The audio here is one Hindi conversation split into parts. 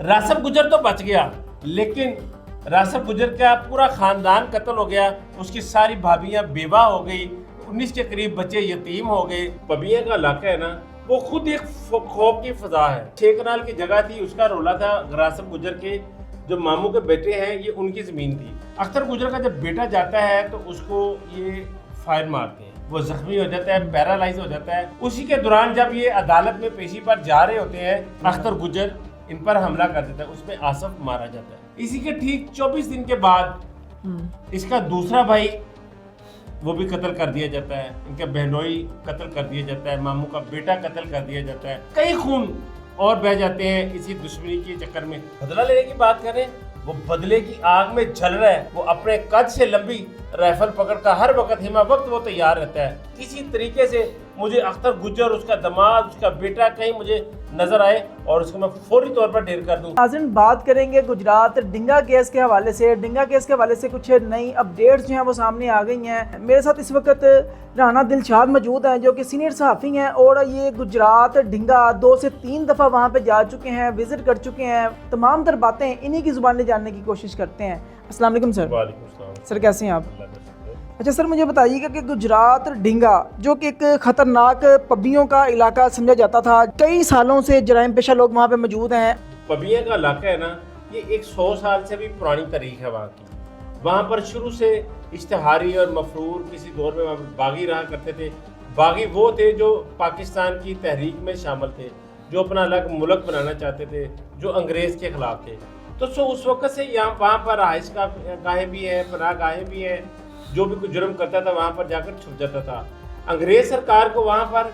रासिब गुजर तो बच गया, लेकिन रासिब गुजर का पूरा खानदान कत्ल हो गया, उसकी सारी भाभियां बेवा हो गई, 19 के करीब बच्चे यतीम हो गए। पबिया का इलाका है ना, वो खुद एक खौफ की फजा है। 6 कनाल की जगह थी, उसका रोला था। रासिब गुजर के जो मामू के बेटे हैं, ये उनकी जमीन थी। अख्तर गुजर का जब बेटा जाता है तो उसको ये फायर मारते हैं, वो जख्मी हो जाता है, पैरालाइज हो जाता है। उसी के दौरान जब ये अदालत में पेशी पर जा रहे होते हैं, अख्तर गुजर इन पर हमला कर देता है, उसमें आसफ मारा जाता है। इसी के ठीक 24 दिन के बाद इसका दूसरा भाई वो भी कत्ल कर दिया जाता है, इनका बहनोई कत्ल कर दिया जाता है, मामू का बेटा कत्ल कर दिया जाता है। कई खून और बह जाते हैं इसी दुश्मनी के चक्कर में। बदला लेने की बात करें, वो बदले की आग में जल रहा है। वो अपने कद से लंबी राइफल पकड़कर हर वक्त हिमा वक्त वो तैयार रहता है। किसी तरीके से मुझे अख्तर गुजर, उसका दामाद, उसका बेटा कहीं मुझे नजर आए और उसको मैं फौरी तौर पर ढेर कर दूं। नाज़रीन, बात करेंगे गुजरात डिंगा केस के हवाले से। डिंगा केस के हवाले से कुछ नई अपडेट्स जो हैं वो सामने आ गई हैं। मेरे साथ इस वक्त राना दिलशाद मौजूद हैं, जो कि सीनियर सहाफ़ी हैं और ये गुजरात डिंगा 2 से 3 दफ़ा वहाँ पे जा चुके हैं, विज़िट कर चुके हैं। तमाम तर बातें इन्हीं की ज़ुबान जानने की कोशिश करते हैं। अस्सलाम वालेकुम सर। सर कैसे हैं आप? अच्छा सर, मुझे बताइएगा कि गुजरात डिंगा, जो कि एक ख़तरनाक पबियों का इलाका समझा जाता था, कई सालों से जराइम पेशा लोग वहाँ पे मौजूद हैं। पबिया का इलाका है ना, ये एक 100 साल से भी पुरानी तारीख है वहाँ की। वहाँ पर शुरू से इश्तिहारी और मफरूर किसी दौर में वहाँ बागी रहा करते थे। बागी वो थे जो पाकिस्तान की तहरीक में शामिल थे, जो अपना अलग मुल्क बनाना चाहते थे, जो अंग्रेज़ के ख़िलाफ़ थे। तो उस वक्त से यहाँ वहाँ पर रहाइश गाहें भी हैं, पनाह गाहें भी हैं। जो भी कुछ जुर्म करता था वहाँ पर जाकर छुप जाता था। अंग्रेज़ सरकार को वहाँ पर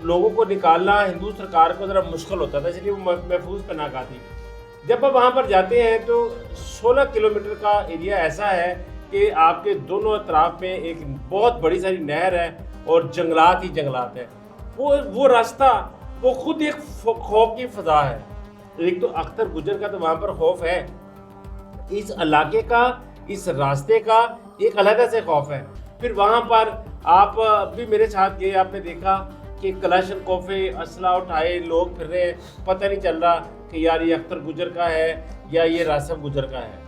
लोगों को निकालना हिंदू सरकार को ज़रा मुश्किल होता था, इसलिए वो महफूज पनाहगाह थी। जब आप वहाँ पर जाते हैं तो 16 किलोमीटर का एरिया ऐसा है कि आपके दोनों अतराफ में एक बहुत बड़ी सारी नहर है और जंगलात ही जंगलात है। वो रास्ता वो खुद एक खौफ की फजा है। एक तो अख्तर गुजर का तो वहाँ पर खौफ है, इस इलाके का, इस रास्ते का एक अलग से खौफ है। फिर वहाँ पर आप भी मेरे साथ गए, आपने देखा कि कलाशनकोफे असला उठाए लोग फिर रहे हैं, पता नहीं चल रहा कि यार ये अख्तर गुजर का है या ये रासिब गुजर का है।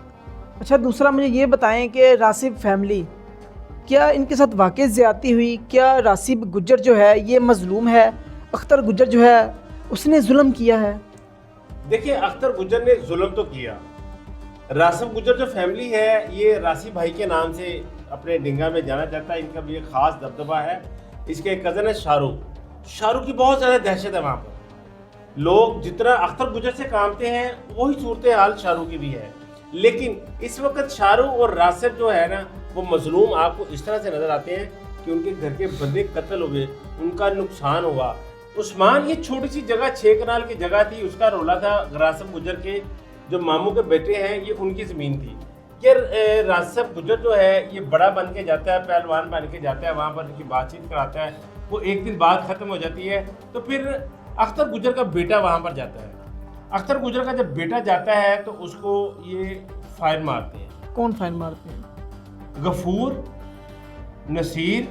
अच्छा, दूसरा मुझे ये बताएं कि रासिब फैमिली, क्या इनके साथ वाकई ज़्यादती हुई? क्या रासिब गुजर जो है ये मजलूम है? अख्तर गुजर जो है उसने जुल्म किया है? देखिए, अख्तर गुजर ने जुल्म तो किया। रासिब गुजर जो फैमिली है, ये रासिब भाई के नाम से अपने डिंगा में जाना चाहता है। इनका भी एक ख़ास दबदबा है। इसके एक कज़न है शाहरुख की बहुत ज़्यादा दहशत है वहाँ पर। लोग जितना अख्तर गुजर से कामते हैं वही सूरत हाल शाहरुख की भी है। लेकिन इस वक्त शाहरुख और रासिब जो है ना, वो मजलूम आपको इस तरह से नज़र आते हैं कि उनके घर के बंदे कत्ल हुए, उनका नुकसान हुआ। उस्मान, ये छोटी सी जगह 6 कनाल की जगह थी, उसका रोला था। रासिब गुजर के जो मामू के बेटे हैं, ये उनकी ज़मीन थी। ये रासिब गुजर जो है ये बड़ा बन के जाता है, पहलवान बन के जाता है, वहाँ पर इनकी बातचीत कराता है। वो एक दिन बात ख़त्म हो जाती है तो फिर अख्तर गुजर का बेटा वहाँ पर जाता है। अख्तर गुजर का जब बेटा जाता है तो उसको ये फायर मारते हैं। कौन फायर मारते हैं? गफूर, नसीर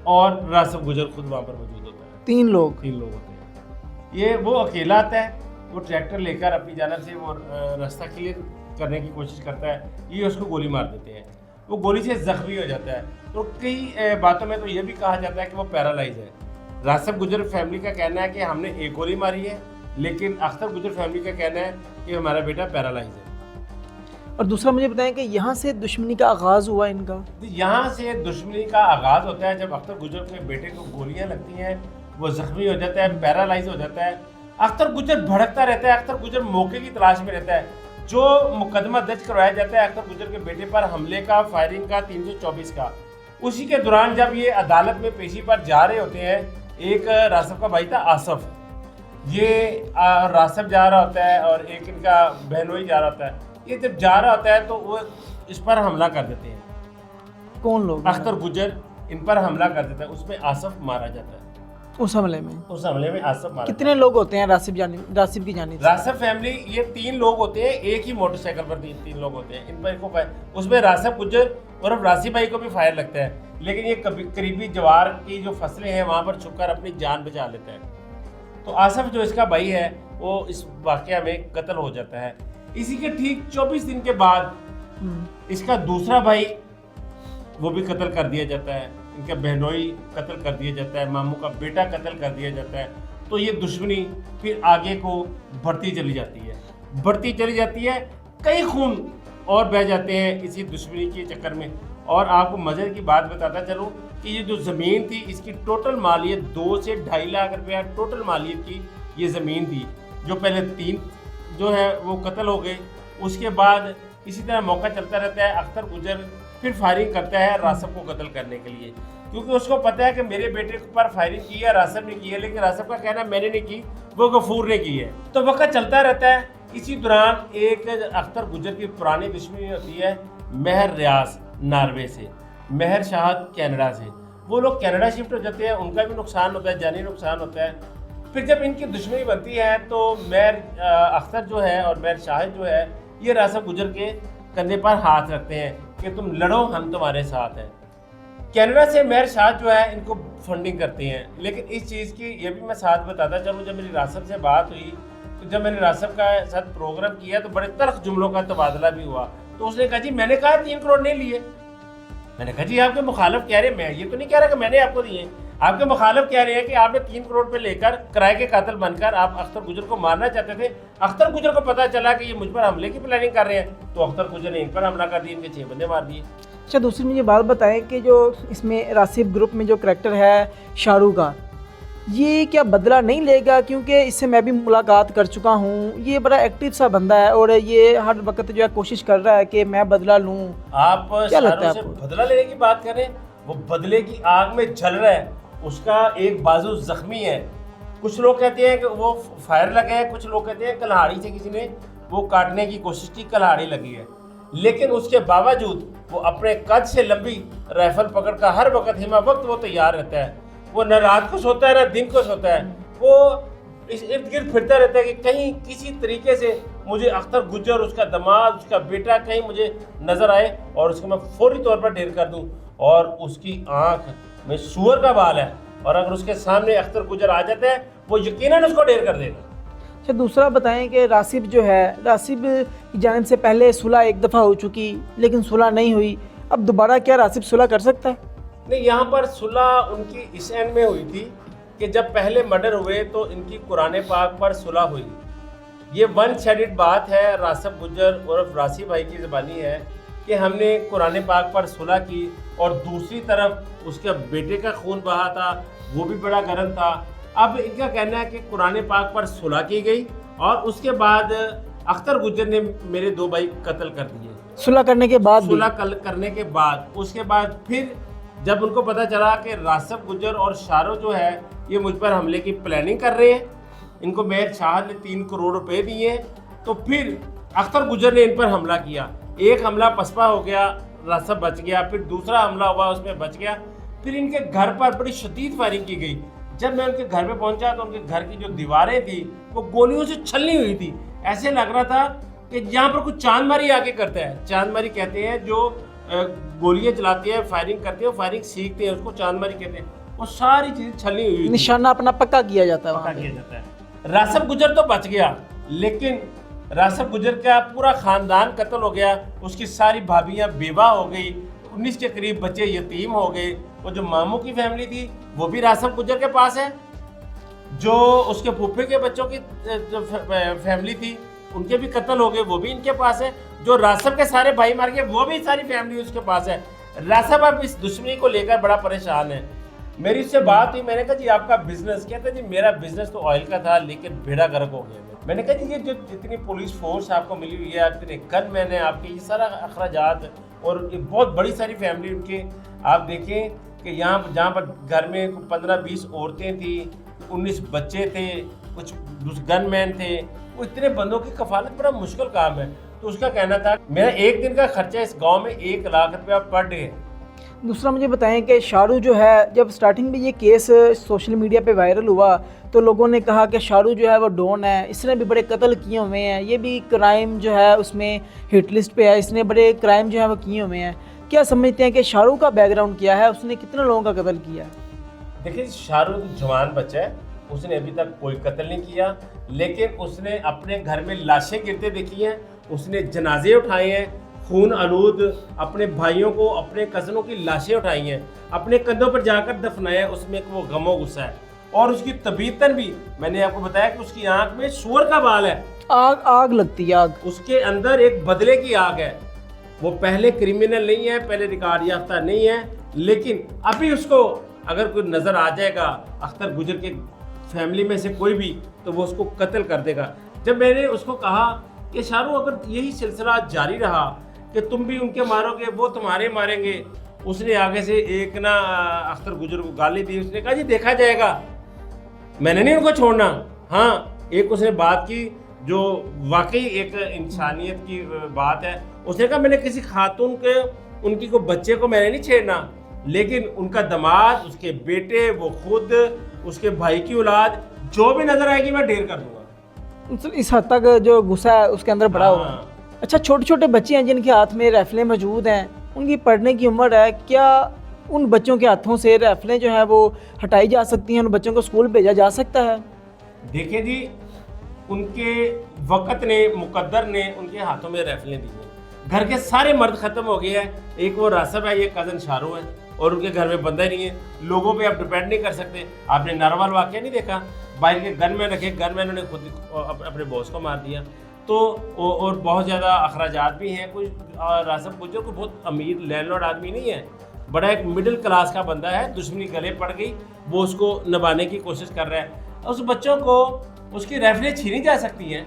और रासिब गुजर खुद वहाँ पर मौजूद होता है। 3 लोग होते हैं। ये वो अकेला आता है, वो ट्रैक्टर लेकर अपनी जानब से वो रास्ता क्लियर करने की कोशिश करता है, ये उसको गोली मार देते हैं। वो गोली से जख्मी हो जाता है। तो कई बातों में तो ये भी कहा जाता है कि वो पैरालाइज है। रासिब गुजर फैमिली का कहना है कि हमने एक गोली मारी है, लेकिन अख्तर गुजर फैमिली का कहना है कि हमारा बेटा पैरालाइज है। और दूसरा मुझे बताएं कि यहाँ से दुश्मनी का आगाज़ हुआ इनका? यहाँ से दुश्मनी का आगाज़ होता है जब अख्तर गुजर के बेटे को गोलियाँ लगती हैं, वो जख्मी हो जाता है, पैरालाइज हो जाता है। अख्तर गुजर भड़कता रहता है, अख्तर गुजर मौके की तलाश में रहता है। जो मुकदमा दर्ज करवाया जाता है अख्तर गुजर के बेटे पर हमले का, फायरिंग का, 324 का, उसी के दौरान जब ये अदालत में पेशी पर जा रहे होते हैं, एक रासिब का भाई था आसफ, ये रासिब जा रहा होता है और एक इनका बहनोई जा रहा होता है। ये जब जा रहा होता है तो वो इस पर हमला कर देते हैं। कौन लोग? अख्तर गुजर इन पर हमला कर देता है, उसमें आसफ मारा जाता है। उस हमले में आसफ मारा। कितने लोग होते हैं रासिब की जानिब? रासिब फैमिली ये 3 लोग होते हैं, एक ही मोटरसाइकिल पर 3 लोग होते हैं। इन पर को उसमें रासिब गुजर और रासिब भाई को भी फायर लगता है, लेकिन ये करीबी जवार की जो फसलें हैं वहाँ पर छुपकर अपनी जान बचा लेता है। तो आसफ जो इसका भाई है वो इस वाकया में कत्ल हो जाता है। इसी के ठीक 24 दिन के बाद इसका दूसरा भाई वो भी कत्ल कर दिया जाता है, इनका बहनोई कत्ल कर दिया जाता है, मामू का बेटा कत्ल कर दिया जाता है। तो ये दुश्मनी फिर आगे को बढ़ती चली जाती है, कई खून और बह जाते हैं इसी दुश्मनी के चक्कर में। और आपको मजे की बात बताता चलूं कि ये जो ज़मीन थी इसकी टोटल मालियत 2 से 2.5 लाख रुपया टोटल मालियत की ये ज़मीन थी। जो पहले 3 जो है वो कत्ल हो गए, उसके बाद इसी तरह मौका चलता रहता है। अख्तर गुजर फिर फायरिंग करता है रासब को कत्ल करने के लिए, क्योंकि उसको पता है कि मेरे बेटे पर फायरिंग की है, रासब ने की है, लेकिन रासब का कहना मैंने नहीं की, वो गफूर ने की है। तो वक्त चलता रहता है। इसी दौरान एक अख्तर गुजर की पुरानी दुश्मनी होती है महर रियाज नॉर्वे से, महर शाहद कनाडा से। वो लोग कनाडा शिफ्ट हो जाते हैं, उनका भी नुकसान होता है, जानी नुकसान होता है। फिर जब इनकी दुश्मनी बनती है तो महर अख्तर जो है और महर शाहिद जो है ये रासब गुजर के कंधे पर हाथ रखते हैं कि तुम लड़ो, हम तुम्हारे साथ हैं। कनाडा से महर शाहिद जो है इनको फंडिंग करते हैं। लेकिन इस चीज़ की ये भी मैं साथ बताता चलूँ, जब मेरी रासब से बात हुई तो जब मैंने रासब का साथ प्रोग्राम किया तो बड़े तल्ख जुमलों का तबादला भी हुआ। तो उसने कहा जी मैंने कहा 3 करोड़ नहीं लिए। मैंने कहा जी आपके मुखालिफ कह रहे हैं, मैं ये तो नहीं कह रहा कि मैंने आपको दिए, आपके मुखालिफ कह रहे हैं कि आपने 3 करोड़ पे लेकर किराए के कातिल बनकर आप अख्तर गुजर को मारना चाहते थे। अख्तर गुजर को पता चला कि ये मुझ पर हमले की प्लानिंग कर रहे हैं, तो अख्तर गुजर ने इन पर हमला कर दिया, इनके 6 बंदे मार दिए। अच्छा, दूसरी मुझे बात बताएं कि जो इसमें रासिब ग्रुप में जो करैक्टर है शाहरुख का, ये क्या बदला नहीं लेगा? क्योंकि इससे मैं भी मुलाकात कर चुका हूँ, ये बड़ा एक्टिव सा बंदा है और ये हर वक्त जो है कोशिश कर रहा है कि मैं बदला लूँ। आप क्या लगता है से आपको? बदला लेने की बात करें, वो बदले की आग में जल रहा है, उसका एक बाजू जख्मी है। कुछ लोग कहते हैं कि वो फायर लगा है, कुछ लोग कहते हैं कल्हाड़ी से किसी ने वो काटने की कोशिश की, कल्हाड़ी लगी है। लेकिन उसके बावजूद वो अपने कद से लंबी राइफल पकड़कर हर वक्त हिमा वक्त वो तैयार रहता है। वो न रात को सोता है न दिन को सोता है, वो इस इर्द गिर्द फिरता रहता है कि कहीं किसी तरीके से मुझे अख्तर गुजर, उसका दामाद, उसका बेटा कहीं मुझे नजर आए और उसको मैं फौरी तौर पर ढेर कर दूं। और उसकी आंख में सूअर का बाल है, और अगर उसके सामने अख्तर गुजर आ जाता है वो यकीनन उसको ढेर कर देगा। अच्छा, दूसरा बताएं कि रासिब जो है, रासिब की जानिब से पहले सुलह एक दफ़ा हो चुकी लेकिन सुलह नहीं हुई, अब दोबारा क्या रासिब सुलह कर सकता है? नहीं, यहाँ पर सुलह उनकी इस एंड में हुई थी कि जब पहले मर्डर हुए तो इनकी कुरान पाक पर सुलह हुई। ये वन साइडेड बात है, रासब गुजर और रासी भाई की ज़बानी है कि हमने कुरान पाक पर सुलह की, और दूसरी तरफ उसके बेटे का खून बहा था, वो भी बड़ा गर्म था। अब इनका कहना है कि कुरान पाक पर सुलह की गई और उसके बाद अख्तर गुजर ने मेरे 2 भाई कत्ल कर दिए। सुलह करने के बाद भी? सुलह करने के बाद उसके बाद फिर जब उनको पता चला कि रासब गुजर और शाहरुख जो है ये मुझ पर हमले की प्लानिंग कर रहे हैं, इनको महर शाहद ने 3 करोड़ रुपए दिए, तो फिर अख्तर गुजर ने इन पर हमला किया। एक हमला पसपा हो गया, रासब बच गया, फिर दूसरा हमला हुआ उसमें बच गया। फिर इनके घर पर बड़ी शदीद फायरिंग की गई। जब मैं उनके घर पे पहुंचा तो उनके घर की जो दीवारें थी वो गोलियों से छलनी हुई थी। ऐसे लग रहा था कि यहाँ पर कुछ चांदमारी आके करता है। चांदमारी कहते हैं जो गोलियां चलाते हैं, फायरिंग करते हैं, फायरिंग सीखते हैं, उसको चांदमारी कहते हैं। वो सारी चीजें छलनी हुई थी। निशाना अपना पक्का किया जाता है, पक्का किया जाता है। रासब गुजर तो बच गया, लेकिन रासब गुजर का पूरा खानदान कत्ल हो गया। उसकी सारी भाभियां बेवा हो गई, 19 के करीब बच्चे यतीम हो गए। वो जो मामू की फैमिली थी वो भी रासब गुजर के पास है, जो उसके फूफे के बच्चों की जो फैमिली थी उनके भी कत्ल हो गए, वो भी इनके पास है। जो रासब के सारे भाई मार गए वो भी सारी फैमिली उसके पास है। रासब अब इस दुश्मनी को लेकर बड़ा परेशान है। मेरी उससे बात हुई, मैंने कहा जी आपका बिजनेस क्या था? जी मेरा बिजनेस तो ऑयल का था, लेकिन बेड़ा गर्क हो गया। मैंने कहा जी ये जो जितनी पुलिस फोर्स आपको मिली हुई है, इतने गन मैन है आपके, ये सारा अखराजात और ये बहुत बड़ी सारी फैमिली उनके, आप देखें कि यहाँ जहाँ पर घर में 15-20 औरतें थी, 19 बच्चे थे, कुछ गन मैन थे, वो इतने बंदों की कफालत बड़ा मुश्किल काम है। तो उसका कहना था मेरा एक दिन का खर्चा इस गांव में 1 लाख रुपया पर डे है। दूसरा मुझे बताएं कि शाहरुख जो है, जब स्टार्टिंग में ये केस सोशल मीडिया पे वायरल हुआ तो लोगों ने कहा कि शाहरुख जो है वो डॉन है, इसने भी बड़े कत्ल किए हुए हैं, ये भी क्राइम जो है उसमें हिट लिस्ट पे है, इसने बड़े क्राइम जो है वो किए हुए हैं। क्या समझते हैं कि शाहरुख का बैकग्राउंड क्या है, उसने कितने लोगों का कत्ल किया है? देखिए शाहरुख जवान बच्चा है, उसने अभी तक कोई कत्ल नहीं किया, लेकिन उसने अपने घर में लाशें गिरते देखी हैं, उसने जनाजे उठाए हैं, खून आलूद अपने भाइयों को, अपने कज़नों की लाशें उठाई हैं, अपने कंधों पर जाकर दफनाया, उसमें वो गमो गुस्सा है। और उसकी तबीयतन भी, मैंने आपको बताया कि उसकी आंख में सूअर का बाल है, आग आग लगती है, आग। उसके अंदर एक बदले की आग है। वो पहले क्रिमिनल नहीं है, पहले रिकॉर्ड याफ्ता नहीं है, लेकिन अभी उसको अगर कोई नज़र आ जाएगा अख्तर गुजर के फैमिली में से कोई भी, तो वो उसको कत्ल कर देगा। जब मैंने उसको कहा कि शाहरुख अगर यही सिलसिला जारी रहा कि तुम भी उनके मारोगे, वो तुम्हारे मारेंगे, उसने आगे से एक ना अख्तर गुजर को गाली दी। उसने कहा जी देखा जाएगा, मैंने नहीं उनको छोड़ना। हाँ, एक उसने बात की जो वाकई एक इंसानियत की बात है। उसने कहा मैंने किसी खातून के, उनकी को बच्चे को मैंने नहीं छेड़ना, लेकिन उनका दामाद, उसके बेटे, वो खुद, उसके भाई की औलाद, जो भी नजर आएगी मैं ढेर कर दूंगा। इस हद तक जो गुस्सा है उसके अंदर बड़ा हुआ है। अच्छा, छोटे छोटे बच्चे हैं जिनके हाथ में राइफलें मौजूद हैं, उनकी पढ़ने की उम्र है, क्या उन बच्चों के हाथों से राइफलें जो है वो हटाई जा सकती हैं, उन बच्चों को स्कूल भेजा जा सकता है? देखिए जी, उनके वक़्त ने, मुकद्दर ने उनके हाथों में राइफलें दी हैं। घर के सारे मर्द ख़त्म हो गए हैं, एक वो रासब है, ये कज़न शाहरुख है, और उनके घर में बंदा ही नहीं है। लोगों पे आप डिपेंड नहीं कर सकते। आपने नारवाल वाक़या नहीं देखा, बाहर के गनमैन रखे, गनमैनों ने खुद अपने बॉस को मार दिया। तो और बहुत ज़्यादा अखराजात भी हैं। कोई रासब गुजर को बहुत अमीर लैंडलॉर्ड आदमी नहीं है, बड़ा एक मिडिल क्लास का बंदा है। दुश्मनी गले पड़ गई, वो उसको निभाने की कोशिश कर रहा है। उस बच्चों को उसकी राइफलें छीनी जा सकती हैं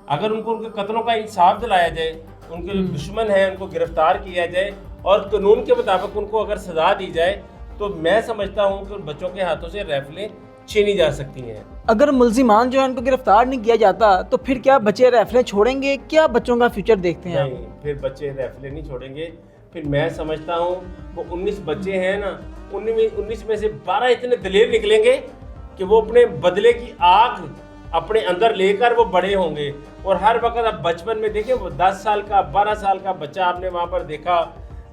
अगर उनको उनके कत्लों का इंसाफ दिलाया जाए, उनके जो दुश्मन हैं उनको गिरफ्तार किया जाए और कानून के मुताबिक उनको अगर सजा दी जाए, तो मैं समझता हूँ कि उन बच्चों के हाथों से राइफलें छीनी जा सकती हैं। अगर मुल्जिमान जो है उनको गिरफ्तार नहीं किया जाता तो फिर क्या बच्चे राइफलें छोड़ेंगे? क्या बच्चों का फ्यूचर देखते हैं? नहीं, फिर बच्चे राइफलें नहीं छोड़ेंगे। फिर मैं समझता हूँ वो 19 बच्चे हैं ना, 19 में से 12 इतने दलेर निकलेंगे कि वो अपने बदले की आग अपने अंदर लेकर वो बड़े होंगे। और हर वक्त आप बचपन में देखें, वो 10 साल का, 12 साल का बच्चा आपने वहाँ पर देखा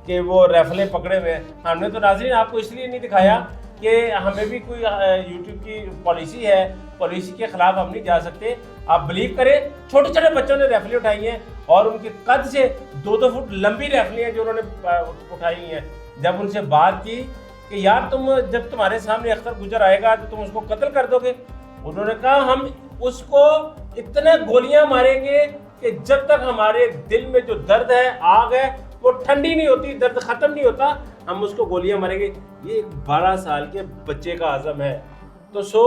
कि वो राइफलें पकड़े हुए हैं। हमने तो नाज़रीन आपको इसलिए नहीं दिखाया कि हमें भी कोई यूट्यूब की पॉलिसी है, पॉलिसी के खिलाफ हम नहीं जा सकते। आप बिलीव करें, छोटे छोटे बच्चों ने राइफलें उठाई हैं और उनके कद से 2-2 फुट लंबी राइफलें हैं जो उन्होंने उठाई हैं। जब उनसे बात की कि यार तुम, जब तुम्हारे सामने अख्तर गुजर आएगा तो तुम उसको कत्ल कर दोगे, उन्होंने कहा हम उसको इतने गोलियां मारेंगे कि जब तक हमारे दिल में जो दर्द है, आग है, वो ठंडी नहीं होती, दर्द खत्म नहीं होता, हम उसको गोलियां मारेंगे। ये 12 साल के बच्चे का आज़म है। तो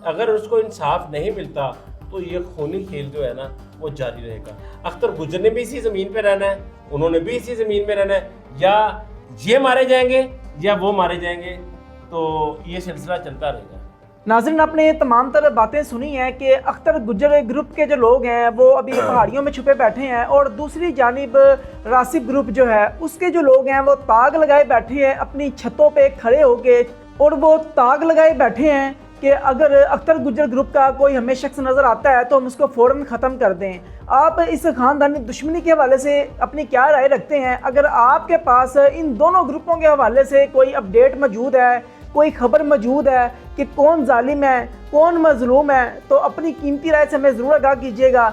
अगर उसको इंसाफ नहीं मिलता तो ये खूनी खेल जो है ना वो जारी रहेगा। अख्तर गुजर ने भी इसी ज़मीन पे रहना है, उन्होंने भी इसी ज़मीन में रहना है, या ये मारे जाएंगे या वो मारे जाएंगे, तो ये सिलसिला चलता रहेगा। नाज़रीन, आपने ये तमाम तरह बातें सुनी हैं कि अख्तर गुजर ग्रुप के जो लोग हैं वो अभी पहाड़ियों में छुपे बैठे हैं, और दूसरी जानिब रासिब ग्रुप जो है उसके जो लोग हैं वो ताक लगाए बैठे हैं अपनी छतों पे खड़े होके, और वो ताक लगाए बैठे हैं कि अगर अख्तर गुजर ग्रुप का कोई हमें शख्स नज़र आता है तो हम उसको फ़ौरन ख़त्म कर दें। आप इस ख़ानदानी दुश्मनी के हवाले से अपनी क्या राय रखते हैं? अगर आपके पास इन दोनों ग्रुपों के हवाले से कोई अपडेट मौजूद है, कोई खबर मौजूद है कि कौन जालिम है, कौन मजलूम है, तो अपनी कीमती राय से हमें ज़रूर आगाह कीजिएगा।